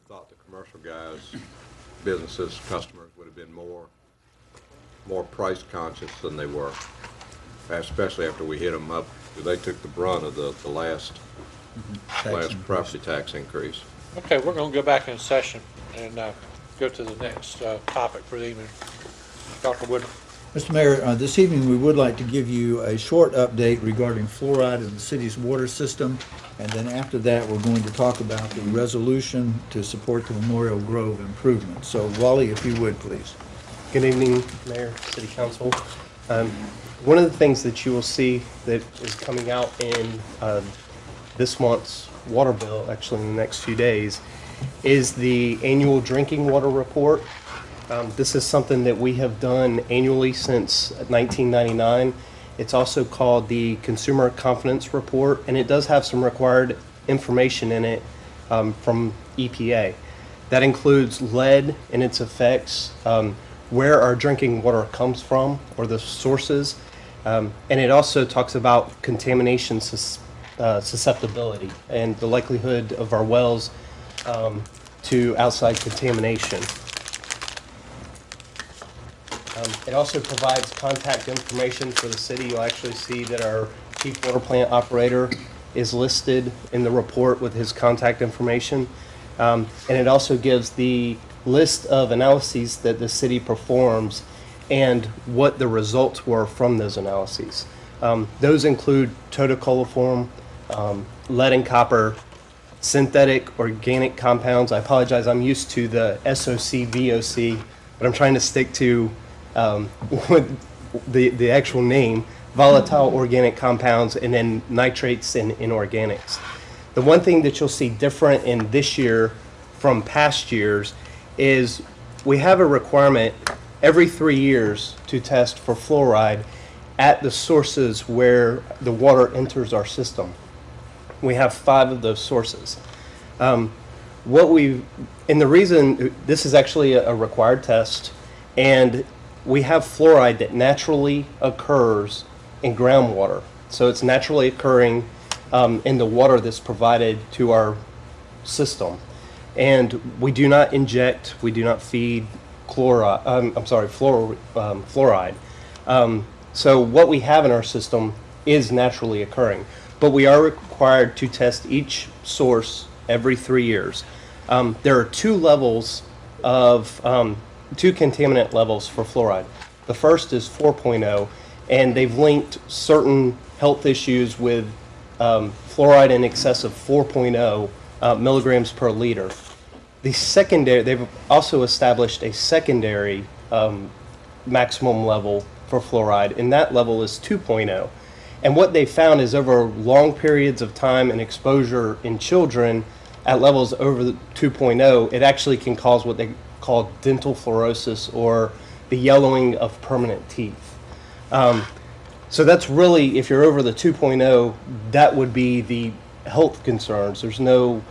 have thought the commercial guys, businesses, customers would have been more price conscious than they were, especially after we hit them up. They took the brunt of the last property tax increase. Okay, we're going to go back in session and go to the next topic for the evening. Dr. Wood. Mr. Mayor, this evening we would like to give you a short update regarding fluoride in the city's water system, and then after that we're going to talk about the resolution to support the Memorial Grove improvement. So, Wally, if you would, please. Good evening, Mayor, City Council. One of the things that you will see that is coming out in this month's water bill, actually in the next few days, is the annual drinking water report. This is something that we have done annually since 1999. It's also called the Consumer Confidence Report, and it does have some required information in it from EPA. That includes lead and its effects, where our drinking water comes from, or the sources, and it also talks about contamination susceptibility and the likelihood of our wells to outside contamination. It also provides contact information for the city. You'll actually see that our chief water plant operator is listed in the report with his contact information. And it also gives the list of analyses that the city performs and what the results were from those analyses. Those include totocoliform, lead and copper, synthetic organic compounds. I apologize, I'm used to the SOC, VOC, but I'm trying to stick to the actual name, volatile organic compounds, and then nitrates and inorganics. The one thing that you'll see different in this year from past years is we have a requirement every 3 years to test for fluoride at the sources where the water enters our system. We have 5 of those sources. And the reason this is actually a required test, and we have fluoride that naturally occurs in groundwater. So it's naturally occurring in the water that's provided to our system. And we do not inject, we do not feed fluoride. So what we have in our system is naturally occurring. But we are required to test each source every 3 years. There are 2 levels of 2 contaminant levels for fluoride. The first is 4.0, and they've linked certain health issues with fluoride in excess of 4.0 milligrams per liter. The secondary, they've also established a secondary maximum level for fluoride, and that level is 2.0. And what they found is over long periods of time and exposure in children at levels over the 2.0, it actually can cause what they call dental fluorosis, or the yellowing of permanent teeth. So that's really, if you're over the 2.0, that would be the health concerns. There's no,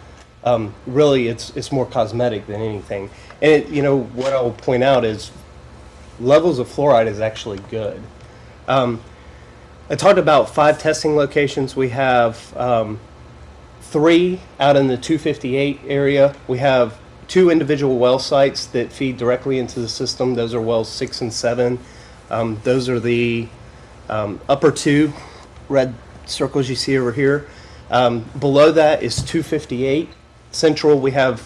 really, it's more cosmetic than anything. And what I'll point out is levels of fluoride is actually good. I talked about 5 testing locations. We have 3 out in the 258 area. We have 2 individual well sites that feed directly into the system. Those are wells 6 and 7. Those are the upper 2 red circles you see over here. Below that is 258 Central. We have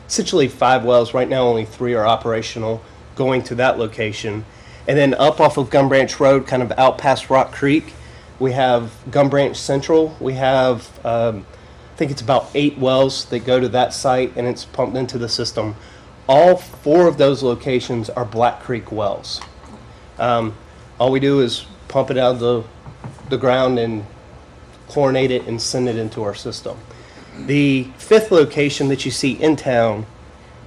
essentially 5 wells. Right now only 3 are operational going to that location. And then up off of Gum Branch Road, kind of out past Rock Creek, we have Gum Branch Central. We have I think it's about 8 wells that go to that site, and it's pumped into the system. All 4 of those locations are Black Creek wells. All we do is pump it out of the ground and chlorinate it and send it into our system. The 5th location that you see in town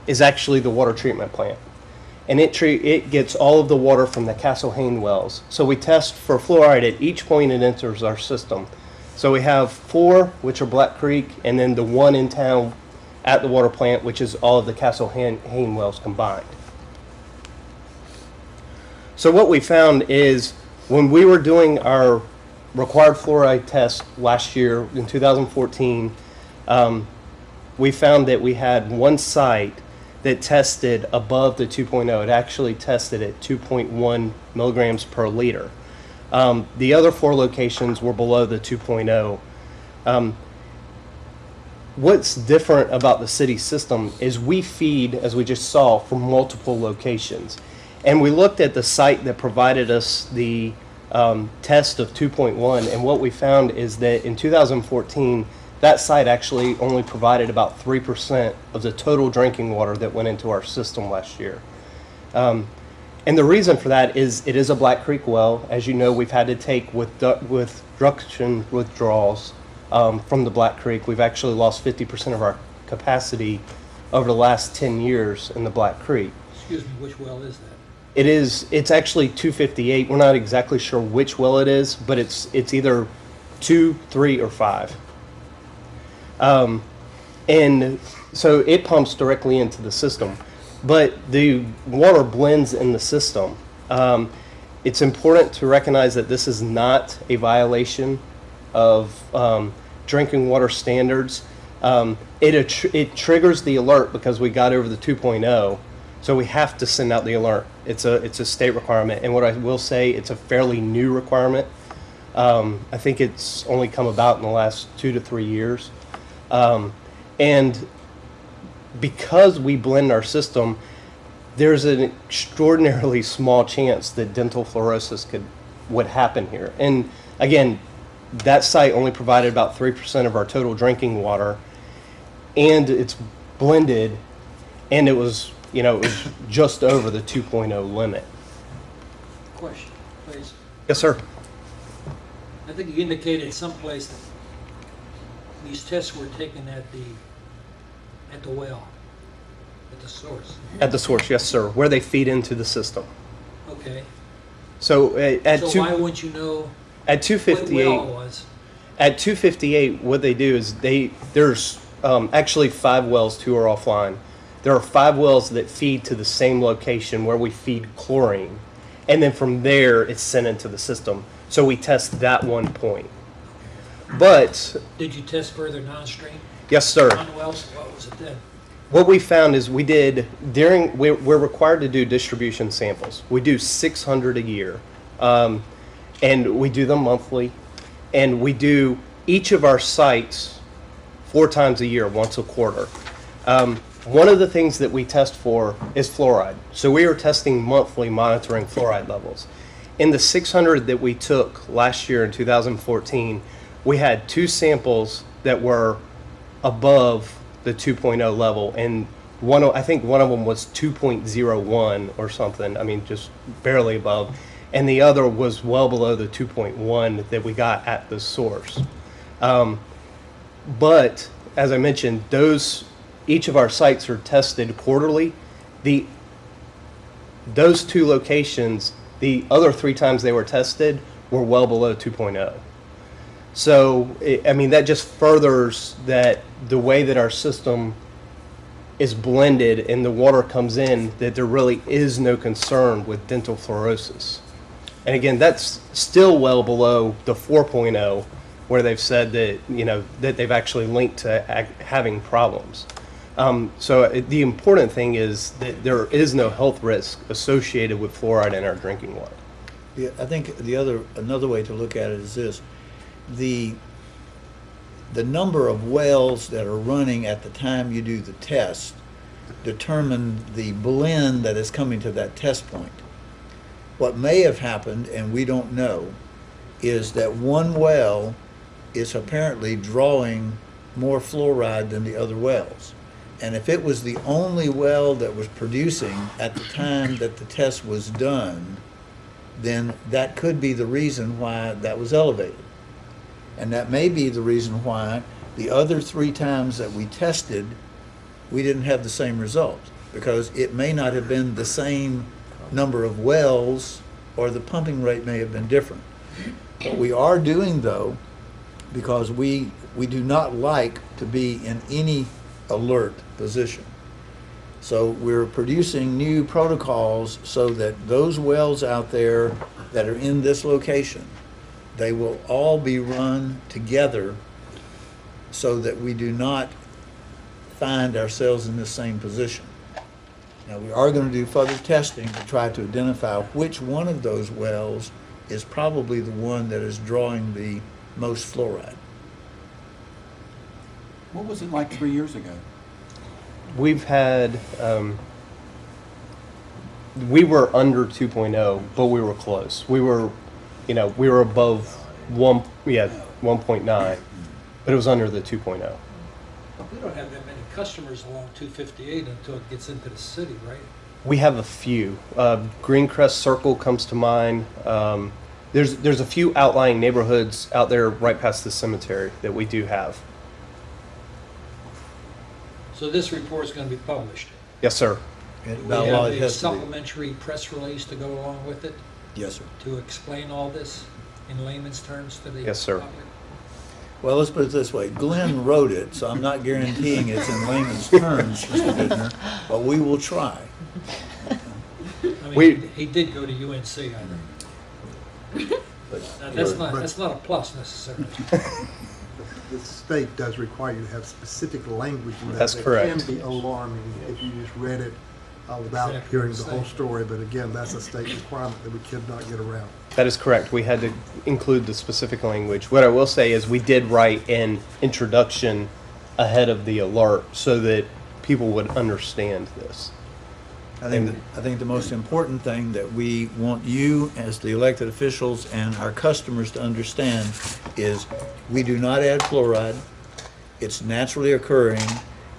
is actually the water treatment plant. And it gets all of the water from the Castle Hayne wells. So we test for fluoride at each point it enters our system. So we have 4, which are Black Creek, and then the 1 in town at the water plant, which is all of the Castle Hayne wells combined. So what we found is when we were doing our required fluoride test last year in 2014, we found that we had one site that tested above the 2.0. It actually tested at 2.1 milligrams per liter. The other 4 locations were below the 2.0. What's different about the city system is we feed, as we just saw, from multiple locations. And we looked at the site that provided us the test of 2.1, and what we found is that in 2014, that site actually only provided about 3% of the total drinking water that went into our system last year. And the reason for that is it is a Black Creek well. As you know, we've had to take withdrawal withdrawals from the Black Creek. We've actually lost 50% of our capacity over the last 10 years in the Black Creek. Excuse me, which well is that? It's actually 258. We're not exactly sure which well it is, but it's either 2, 3, or 5. And so it pumps directly into the system, but the water blends in the system. It's important to recognize that this is not a violation of drinking water standards. It triggers the alert because we got over the 2.0, so we have to send out the alert. It's a state requirement, and what I will say, it's a fairly new requirement. I think it's only come about in the last 2 to 3 years. And because we blend our system, there's an extraordinarily small chance that dental fluorosis would happen here. And again, that site only provided about 3% of our total drinking water, and it's blended, and it was just over the 2.0 limit. Question, please. Yes, sir. I think you indicated someplace that these tests were taken at the well, at the source. At the source, yes, sir, where they feed into the system. Okay. So So why wouldn't you know at what 258, well it was? at 258, what they do is there's actually 5 wells, 2 are offline. There are 5 wells that feed to the same location where we feed chlorine, and then from there it's sent into the system. So we test that one point. But Did you test further downstream? yes, sir. On wells, what was it then? What we found is we're required to do distribution samples. We do 600 a year, and we do them monthly, and we do each of our sites 4 times a year, once a quarter. One of the things that we test for is fluoride. So we are testing monthly, monitoring fluoride levels. In the 600 that we took last year in 2014, we had 2 samples that were above the 2.0 level, and I think one of them was 2.01 or something. I mean, just barely above, and the other was well below the 2.1 that we got at the source. But as I mentioned, each of our sites are tested quarterly. Those 2 locations, the other 3 times they were tested, were well below 2.0. So, that just furthers that the way that our system is blended and the water comes in, that there really is no concern with dental fluorosis. And again, that's still well below the 4.0, where they've said that, that they've actually linked to having problems. So the important thing is that there is no health risk associated with fluoride in our drinking water. Yeah, I think another way to look at it is this. The number of wells that are running at the time you do the test determine the blend that is coming to that test point. What may have happened, and we don't know, is that one well is apparently drawing more fluoride than the other wells. And if it was the only well that was producing at the time that the test was done, then that could be the reason why that was elevated. And that may be the reason why the other 3 times that we tested, we didn't have the same results, because it may not have been the same number of wells, or the pumping rate may have been different. What we are doing, though, because we do not like to be in any alert position. So we're producing new protocols so that those wells out there that are in this location, they will all be run together so that we do not find ourselves in this same position. Now, we are going to do further testing to try to identify which one of those wells is probably the one that is drawing the most fluoride. What was it like 3 years ago? We've had, we were under 2.0, but we were close. We were, we were above 1.9, but it was under the 2.0. We don't have that many customers along 258 until it gets into the city, right? We have a few. Greencrest Circle comes to mind. There's a few outlying neighborhoods out there right past the cemetery that we do have. So this report is going to be published. Yes, sir. And We by law, have it a has to be. supplementary press release to go along with it Yes, sir. to explain all this in layman's terms to the Yes, sir. public. Well, let's put it this way. Glenn wrote it, so I'm not guaranteeing it's in layman's terms, Mr. Bittner, but we will try. I We- mean, he did go to UNC, I think. Now, that's not a plus necessarily. The state does require you to have specific language in that. That's that correct. can be alarming if you just read it without Exactly hearing what the I'm whole saying. story. But again, that's a state requirement that we cannot get around. That is correct. We had to include the specific language. What I will say is we did write an introduction ahead of the alert so that people would understand this. I think the most important thing that we want you as the elected officials and our customers to understand is we do not add fluoride. It's naturally occurring,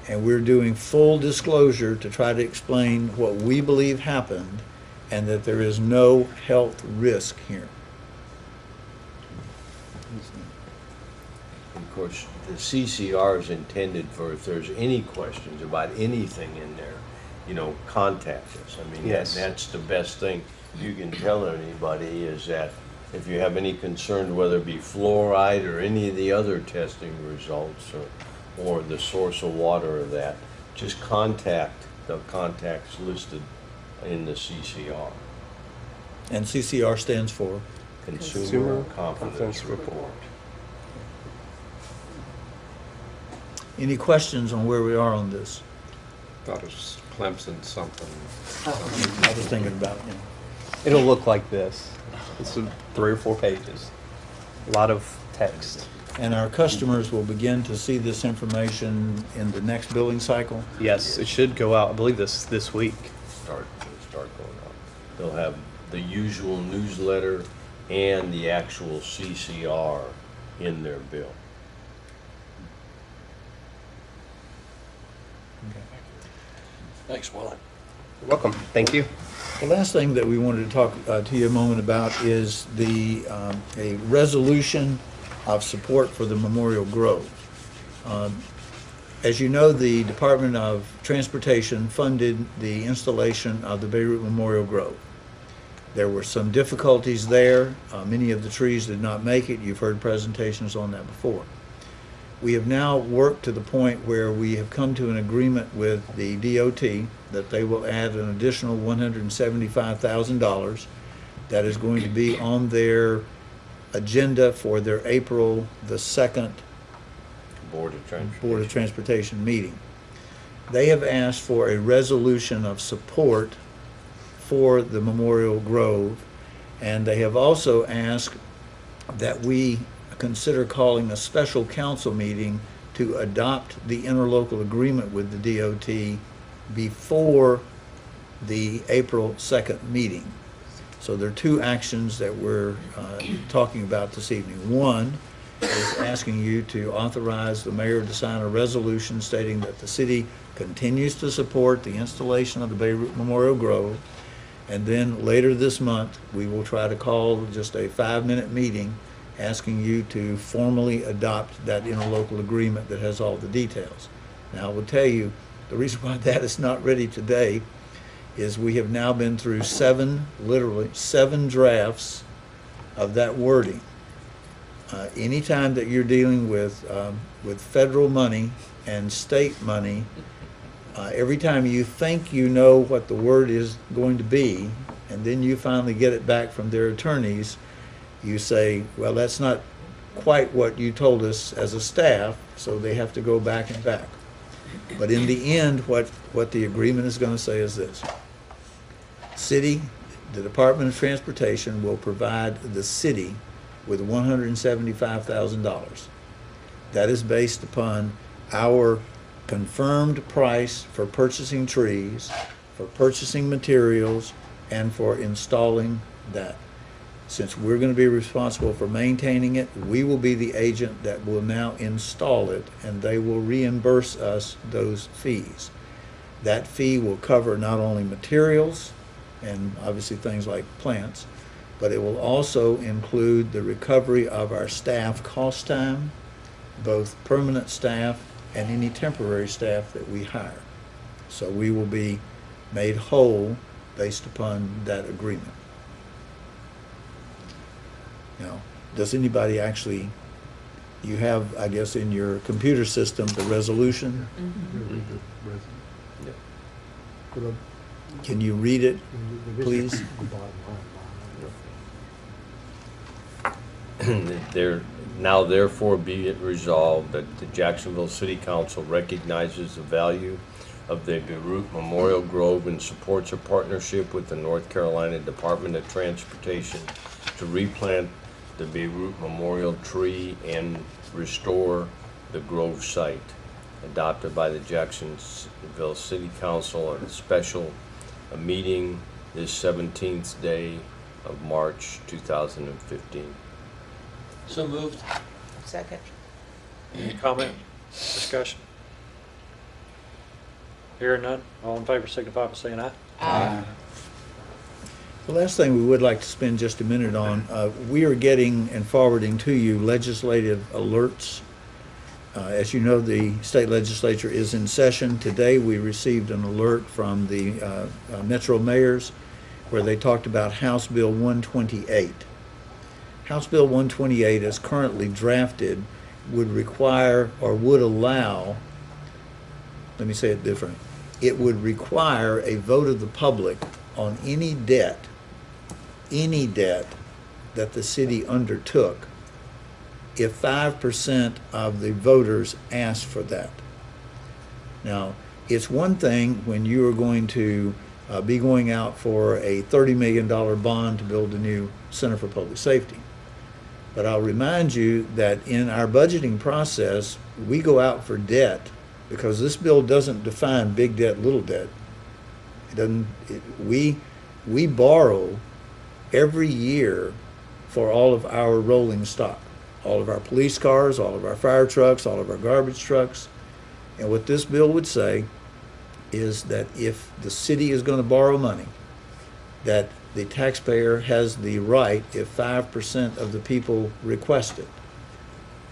and we're doing full disclosure to try to explain what we believe happened and that there is no health risk here. Of course, the CCR is intended for if there's any questions about anything in there, contact us. I mean, Yes. that's the best thing you can tell anybody is that if you have any concerns, whether it be fluoride or any of the other testing results or the source of water or that, just contact the contacts listed in the CCR. And CCR stands for? Consumer Confidence Report. Any questions on where we are on this? Thought it was Clemson something. I was thinking about, It'll look like this. It's 3 or 4 pages. A lot of text. And our customers will begin to see this information in the next billing cycle. Yes, it should go out, I believe this week. Start going out. They'll have the usual newsletter and the actual CCR in their bill. Thanks, Wally. You're welcome. Thank you. The last thing that we wanted to talk to you a moment about is a resolution of support for the Memorial Grove. As you know, the Department of Transportation funded the installation of the Beirut Memorial Grove. There were some difficulties there. Many of the trees did not make it. You've heard presentations on that before. We have now worked to the point where we have come to an agreement with the DOT that they will add an additional $175,000 that is going to be on their agenda for their April the 2nd Board of Transportation meeting. They have asked for a resolution of support for the Memorial Grove, and they have also asked that we consider calling a special council meeting to adopt the interlocal agreement with the DOT before the April 2nd meeting. So there are 2 actions that we're talking about this evening. One is asking you to authorize the mayor to sign a resolution stating that the city continues to support the installation of the Beirut Memorial Grove. And then later this month, we will try to call just a 5-minute meeting asking you to formally adopt that interlocal agreement that has all the details. Now, I will tell you, the reason why that is not ready today is we have now been through literally seven drafts of that wording. Anytime that you're dealing with federal money and state money, every time you think you know what the word is going to be, and then you finally get it back from their attorneys, you say, well, that's not quite what you told us as a staff, so they have to go back and back. But in the end, what the agreement is going to say is this. City, the Department of Transportation will provide the city with $175,000. That is based upon our confirmed price for purchasing trees, for purchasing materials, and for installing that. Since we're going to be responsible for maintaining it, we will be the agent that will now install it, and they will reimburse us those fees. That fee will cover not only materials and obviously things like plants, but it will also include the recovery of our staff cost time, both permanent staff and any temporary staff that we hire. So we will be made whole based upon that agreement. Now, does anybody actually, you have, I guess, in your computer system, the resolution? Can you read it, please? Now therefore be it resolved that the Jacksonville City Council recognizes the value of the Beirut Memorial Grove and supports a partnership with the North Carolina Department of Transportation to replant the Beirut Memorial tree and restore the Grove site, adopted by the Jacksonville City Council at a special meeting this 17th day of March 2015. So moved. Second. Any comment, discussion? Hearing none, all in favor signify by saying aye. Aye. The last thing we would like to spend just a minute on, we are getting and forwarding to you legislative alerts. As you know, the state legislature is in session. Today we received an alert from the Metro mayors where they talked about House Bill 128. House Bill 128, as currently drafted, would require or would allow, let me say it different, it would require a vote of the public on any debt that the city undertook if 5% of the voters asked for that. Now, it's one thing when you are going to be going out for a $30 million bond to build a new Center for Public Safety. But I'll remind you that in our budgeting process, we go out for debt because this bill doesn't define big debt, little debt. It doesn't. We borrow every year for all of our rolling stock, all of our police cars, all of our fire trucks, all of our garbage trucks. And what this bill would say is that if the city is going to borrow money, that the taxpayer has the right, if 5% of the people request it,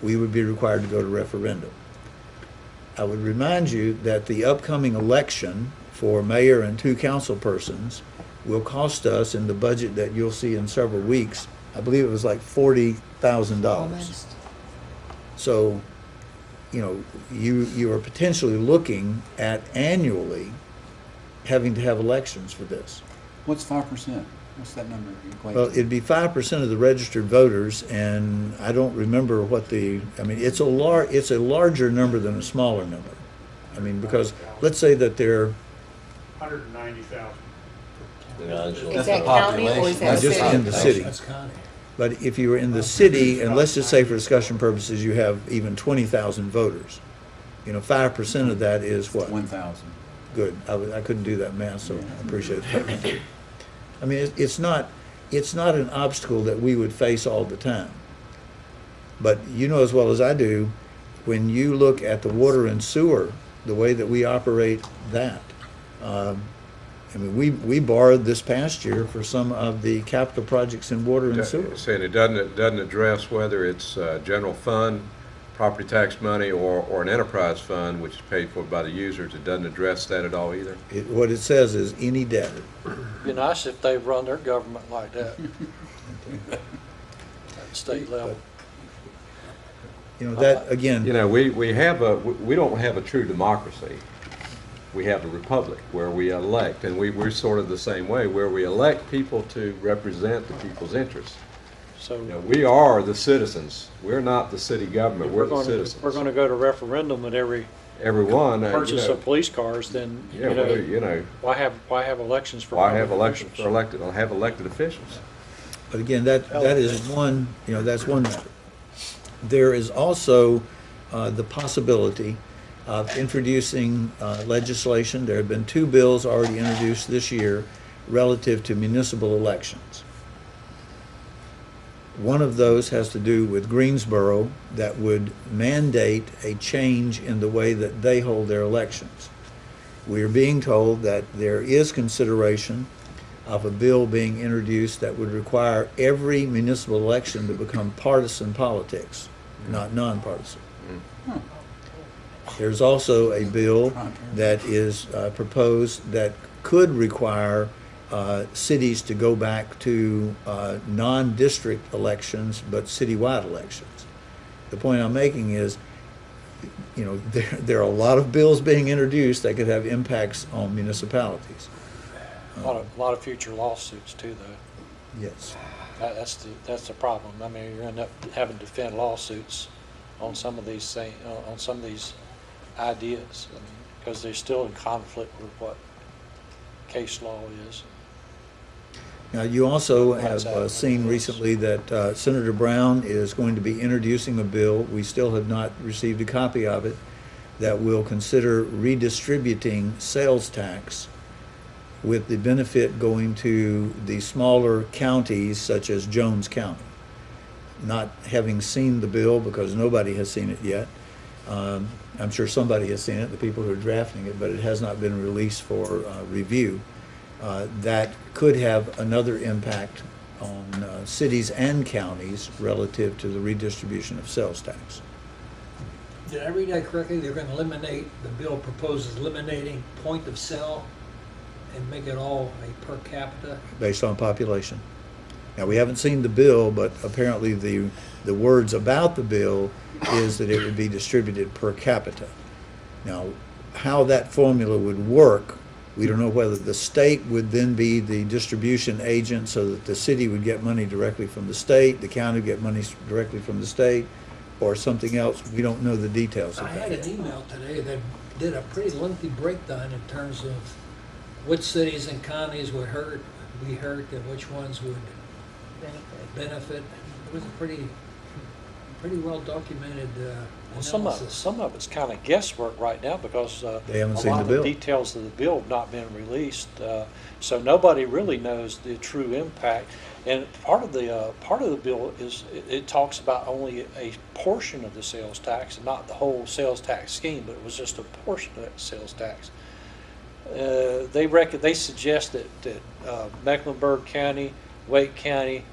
we would be required to go to referendum. I would remind you that the upcoming election for mayor and 2 council persons will cost us, in the budget that you'll see in several weeks, I believe it was like $40,000. Almost. So, you know, you are potentially looking at annually having to have elections for this. What's 5%? What's that number equate Well, to? it'd be 5% of the registered voters, and I don't remember what it's a larger number than a smaller number. I mean, because let's say that they're 190,000. Is that county or is that just in the city? city. That's county. But if you were in the city, and let's just say for discussion purposes, you have even 20,000 voters, 5% of that is what? 1,000. Good. I couldn't do that math, so I appreciate that. I mean, it's not an obstacle that we would face all the time. But you know as well as I do, when you look at the water and sewer, the way that we operate that, we borrowed this past year for some of the capital projects in water and sewer. Saying it doesn't address whether it's general fund, property tax money, or an enterprise fund, which is paid for by the users. It doesn't address that at all either. What it says is any debt. It'd be nice if they run their government like that at state level. That, again, we don't have a true democracy. We have a republic where we elect, and we're sort of the same way, where we elect people to represent the people's interests. So We are the citizens. We're not the city government. We're the We're citizens. going to go to referendum at every everyone, purchase of police cars, then, yeah, well, you know, why have elections for why have public elections officials? for elected, have elected officials? But again, that is one, that's one matter. There is also the possibility of introducing legislation. There have been 2 bills already introduced this year relative to municipal elections. One of those has to do with Greensboro that would mandate a change in the way that they hold their elections. We are being told that there is consideration of a bill being introduced that would require every municipal election to become partisan politics, not nonpartisan. There's also a bill that is proposed that could require cities to go back to non-district elections, but citywide elections. The point I'm making is, there are a lot of bills being introduced that could have impacts on municipalities. A lot of future lawsuits too, though. Yes. That's the problem. I mean, you're end up having to defend lawsuits on some of these things, on some of these ideas, because they're still in conflict with what case law is. Now, you also have seen recently that Senator Brown is going to be introducing a bill, we still have not received a copy of it, that will consider redistributing sales tax with the benefit going to the smaller counties such as Jones County. Not having seen the bill, because nobody has seen it yet. I'm sure somebody has seen it, the people who are drafting it, but it has not been released for review. That could have another impact on cities and counties relative to the redistribution of sales tax. Did I read that correctly? They're going to eliminate, the bill proposes eliminating point of sale and make it all a per capita? Based on population. Now, we haven't seen the bill, but apparently the words about the bill is that it would be distributed per capita. Now, how that formula would work, we don't know whether the state would then be the distribution agent so that the city would get money directly from the state, the county would get money directly from the state, or something else. We don't know the details of I that. had an email today that did a pretty lengthy breakdown in terms of which cities and counties would be hurt and which ones would benefit. It was a pretty well documented Well, analysis. some of it's kind of guesswork right now, because They haven't a seen lot the of bill. the details of the bill have not been released, so nobody really knows the true impact. And part of the bill is it talks about only a portion of the sales tax and not the whole sales tax scheme, but it was just a portion of that sales tax. They suggest that Mecklenburg County, Wake County,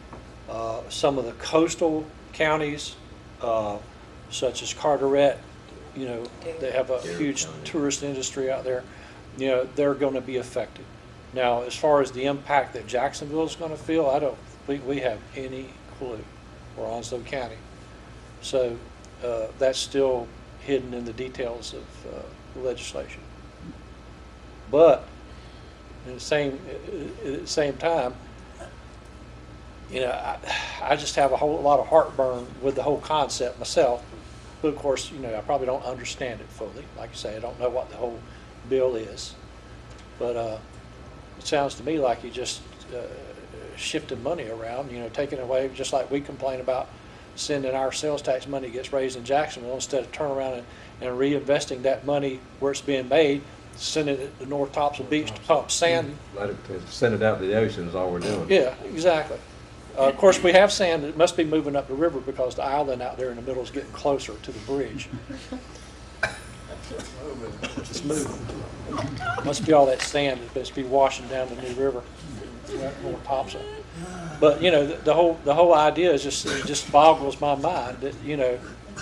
some of the coastal counties, such as Carteret, they have a huge tourist industry out there, they're going to be affected. Now, as far as the impact that Jacksonville is going to feel, I don't think we have any clue, or Onslow County. So that's still hidden in the details of the legislation. But at the same time, I just have a whole lot of heartburn with the whole concept myself. But of course, I probably don't understand it fully. Like I say, I don't know what the whole bill is. But it sounds to me like you just shifting money around, taking away, just like we complain about sending our sales tax money gets raised in Jacksonville, instead of turning around and reinvesting that money where it's being made, sending it to North Topsail Beach to pump sand. Let it, send it out to the ocean is all we're doing. Yeah, exactly. Of course, we have sand that must be moving up the river because the island out there in the middle is getting closer to the bridge. It's moving. Must be all that sand that must be washing down the New River, North Topsail. But the whole idea is just boggles my mind that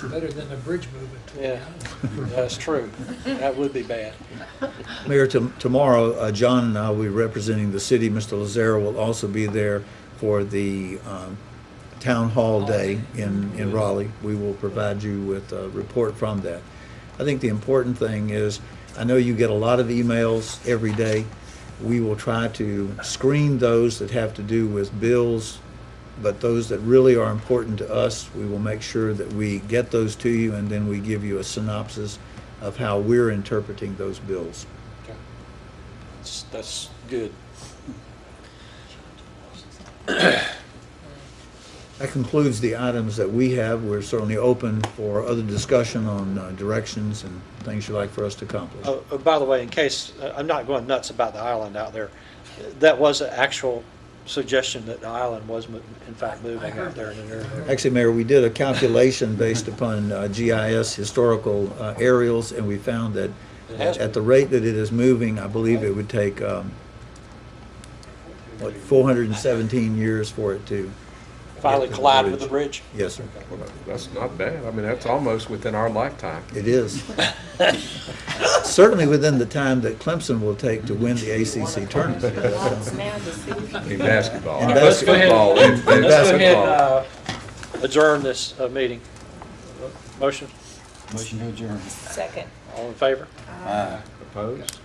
Better than the bridge moving to the yeah, island. that's true. That would be bad. Mayor, tomorrow, John and I will be representing the city. Mr. Lazaro will also be there for the town hall day in Raleigh. We will provide you with a report from that. I think the important thing is, I know you get a lot of emails every day. We will try to screen those that have to do with bills, but those that really are important to us, we will make sure that we get those to you, and then we give you a synopsis of how we're interpreting those bills. Okay. That's good. That concludes the items that we have. We're certainly open for other discussion on directions and things you'd like for us to accomplish. Oh, by the way, in case, I'm not going nuts about the island out there, that was an actual suggestion that the island was in fact moving out there in the area. Actually, Mayor, we did a calculation based upon GIS historical aerials, and we found that It has at the rate that it is moving, I believe it would take, 417 years for it to Finally get to collide with the bridge. Yes, sir. Well, that's not bad. I mean, that's almost within our lifetime. It is. Certainly within the time that Clemson will take to win the ACC tournament. In basketball. In Let's go ahead, Football, in let's go ahead basketball. and adjourn this meeting. Motion, Motion to adjourn. Second. all in favor? Aye. Opposed?